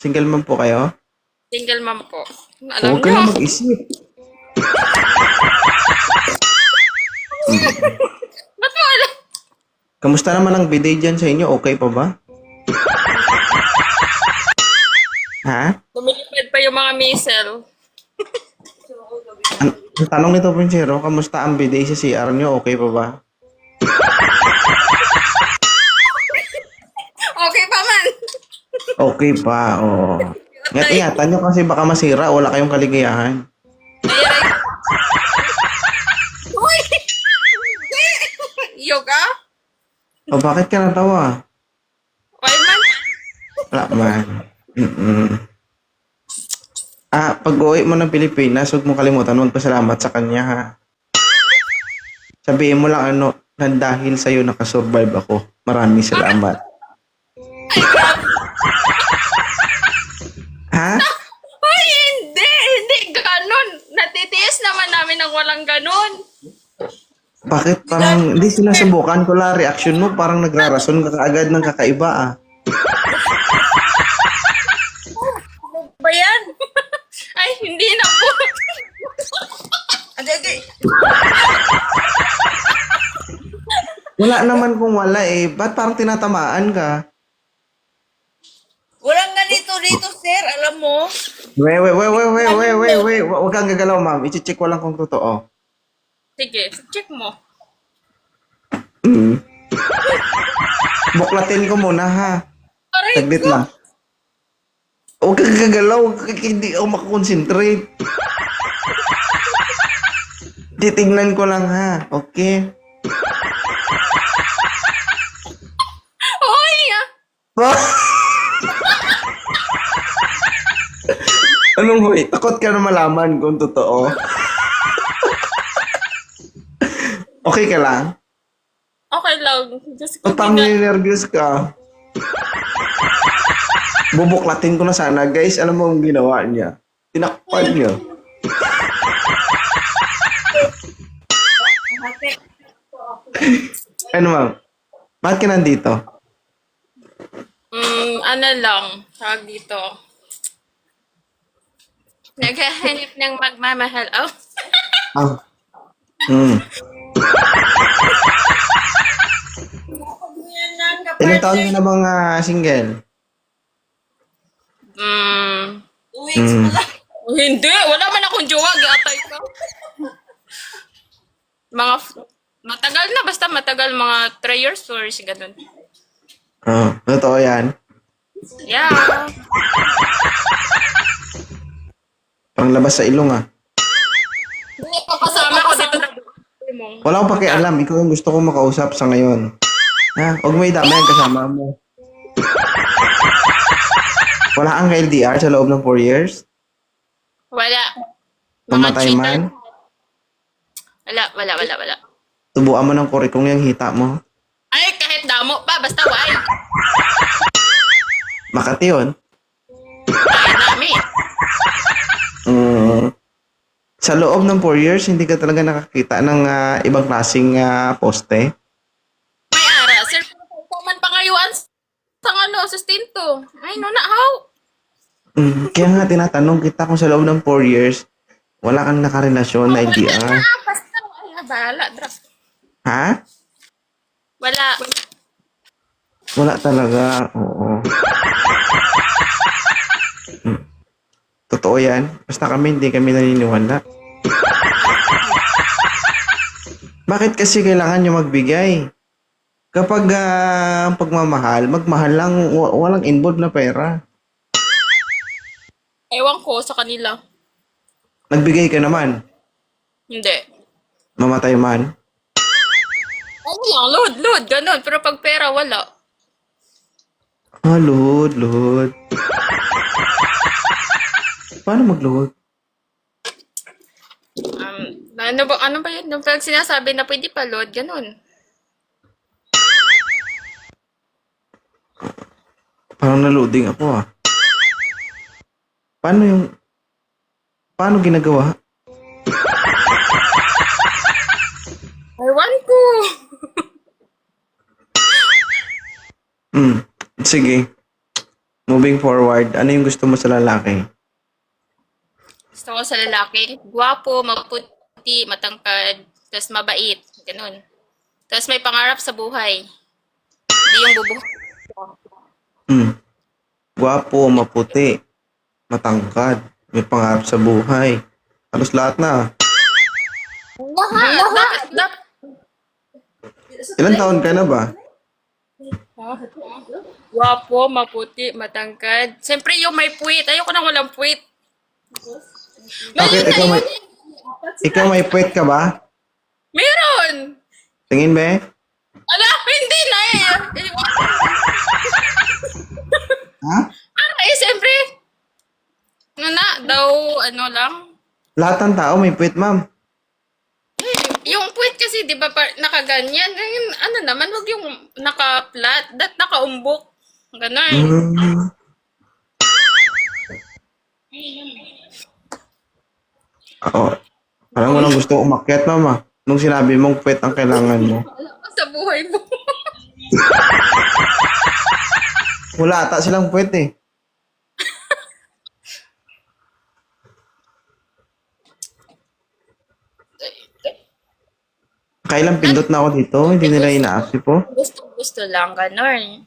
Single mom po kayo? Single mom po. Huwag Alam ka niyo, na mag-isip. ba't mo alam? Kamusta naman ang bidet dyan sa inyo? Okay pa ba? Ha? Lumilipad pa yung mga missile. Ang tanong nito, Pinsero, kamusta ang bidet sa CR nyo? Okay pa ba? Okay pa man. Okay pa, oo. Ingat-ingatan nyo kasi baka masira, wala kayong kaligayahan. Uy! Yoga? O bakit ka natawa? Why man? Wala man. Pag uwi mo ng Pilipinas, huwag mo kalimutan magpasalamat sa kanya, ha? Sabihin mo lang na dahil sa'yo nakasurvive ako. Maraming salamat. Ha? Ay, hindi! Hindi ganon. Natitiis naman namin ng walang ganon. Bakit parang hindi sinasubukan ko la reaction mo? Parang nagrarason ka kaagad ng kakaiba, ah. Ba yan? Ay, hindi na po. Wala naman kung wala eh. Ba't parang tinatamaan ka? Walang ganito dito, sir. Alam mo? Wait. Huwag kang gagalaw, ma'am. I-check ko lang kung totoo. Sige, check mo. Buklatin ko muna, ha? Aray Saglit ko. lang. Huwag kang gagalaw. Hindi ako makakonsentrate. Titignan ko lang, ha? Okay? Hoy! Anong huy? Takot ka na malaman kung totoo. Okay ka lang? Okay lang. Just Ba't parang nervous ka? Bubuklatin ko na sana. Guys, alam mo ang ginawa niya? Tinakpan niya. Ano ma'am? Bakit ka nandito? Ano lang. Tawag dito. Naghahanap ng magmamahal. Oh. Ah. Hmm. Ilang taon ka na mga single? Weeks Mm. pala. Oh, hindi. Wala man akong jowa. Gatay ka. Matagal na. Basta matagal. Mga 3 years, 4 years. Ganun. Totoo yan. Yeah. Parang labas sa ilong, ah. Hindi pa kasama ko dito na mo. Wala akong pakialam. Ikaw yung gusto kong makausap sa ngayon. Ha? Huwag mo idama yung kasama mo. Wala kang LDR sa loob ng 4 years? Wala. Mamatay cheater. man? Wala. Tubuan mo ng kurikong yung hita mo. Ay, kahit damo pa. Basta why. Makati yun. Ay, namin. Sa loob ng 4 years, hindi ka talaga nakakita ng ibang klaseng poste? May ara. Sir, kung man pangayuan sa sustento. Ay, no na, how? Kaya nga tinatanong kita kung sa loob ng 4 years, wala kang nakarelasyon na LDR. Basta, ay, bahala. Ha? Wala. Wala talaga. Oo. Totoo yan. Basta hindi kami naniniwala. Bakit kasi kailangan nyo magbigay? Kapag ang pagmamahal, magmahal lang, walang involved na pera. Ewan ko sa kanila. Nagbigay ka naman. Hindi. Mamatay man. Ano lang, load, ganun. Pero pag pera, wala. Load. Paano mag-load? Ano ba yun? Nung pag sinasabi na pwede pa load, ganun. Parang na-loading ako, ah. Paano ginagawa? Ewan ko. Sige. moving forward, ano yung gusto mo sa lalaki? Gusto ko sa lalaki, gwapo, maputi, matangkad, tapos mabait. Ganun. Tapos may pangarap sa buhay. Hindi yung bubuhay. Hmm. Gwapo, maputi, matangkad, may pangarap sa buhay. Halos lahat na. Dapat, Ilan taon ka na ba? gwapo, maputi, matangkad. Siyempre yung may puwit. Ayoko nang walang puwit. Bakit ikaw may puwet ka ba? Meron! Tingin be? Ala, hindi na eh. Ha? Siyempre. Ano na, daw, ano lang. Lahat ng tao may puwet, ma'am. Yung puwit kasi, di ba, nakaganyan. Yung, ano naman, wag yung naka-flat, nakaumbok. Ganon. Hmm. Ako, parang walang gusto umakyat, mama. Nung sinabi mong puwet ang kailangan mo. Wala ka sa buhay mo. Wala ata silang puwet eh. Kailang pindot na ako dito, hindi nila inaasip po. Gusto lang, ganon.